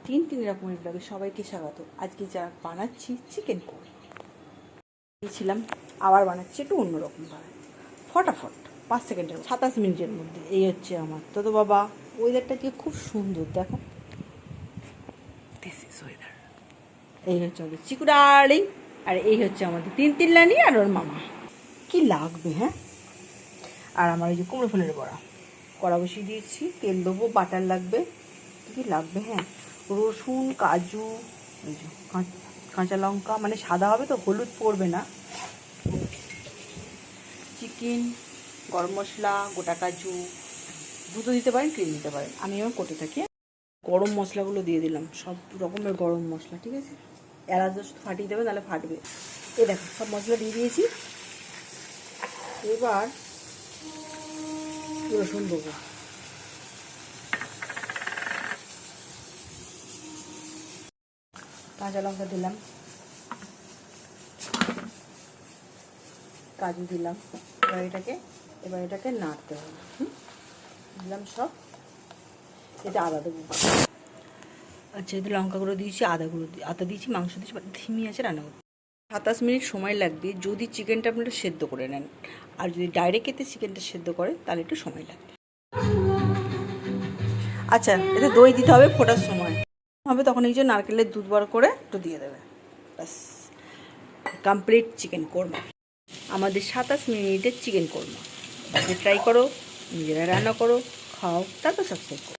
তিন রকমের ব্লগে সবাইকে স্বাগত। আজকে যা বানাচ্ছি চিকেন কোর্মা দিয়েছিলাম, আবার বানাচ্ছি একটু অন্যরকমভাবে, ফটাফট 5 সেকেন্ডের 27 মিনিটের মধ্যে। এই হচ্ছে আমার তো বাবা, ওয়েদারটা কি খুব সুন্দর দেখো, দিস ইজ ওয়েদার। এই হচ্ছে আমাদের চিকু ডার্লিং, আর এই হচ্ছে আমাদের তিন রানী আর ওর মামা। কি লাগবে হ্যাঁ, আর আমার এই যে কুমড়ো ফুলের বড়া, কড়া বসিয়ে দিয়েছি, তেল দেবো, বাটার লাগবে, কী লাগবে হ্যাঁ, রসুন, কাজু, এই যে কাঁচা লঙ্কা, মানে সাদা হবে তো, হলুদ পড়বে না, চিকেন, গরম মশলা, গোটা কাজু, দুধও দিতে পারেন, ক্রিম দিতে পারেন, আমি আমার কোটে থাকি। গরম মশলাগুলো দিয়ে দিলাম, সব রকমের গরম মশলা, ঠিক আছে, এলাচ ফাটিয়ে দেবে, নাহলে ফাটবে। এ দেখো সব মশলা দিয়ে দিয়েছি, এবার রসুন দেবো, কাঁচা লঙ্কা দিলাম, কাজু দিলাম, এবার এটাকে নাড়তে হবে। দিলাম সব, এটা আদা দেবো। আচ্ছা, এতে লঙ্কা গুঁড়ো দিয়েছি, আদা দিয়েছি, মাংস দিয়েছি, ধিমি আছে রান্না করতে। 27 মিনিট সময় লাগবে যদি চিকেনটা আপনারা সেদ্ধ করে নেন, আর যদি ডাইরেক্ট এতে চিকেনটা সেদ্ধ করে তাহলে একটু সময় লাগবে। আচ্ছা, এতে দই দিতে হবে ফোটার সময় হবে, তখন এই যে নারকেলের দুধ বার করে একটু দিয়ে দেবে, ব্যাস কমপ্লিট চিকেন কোর্মা। আমাদের 27 মিনিটের চিকেন কোর্মা। ট্রাই করো, নিজেরা রান্না করো, খাও, তারপর সাবস্ক্রাইব করো।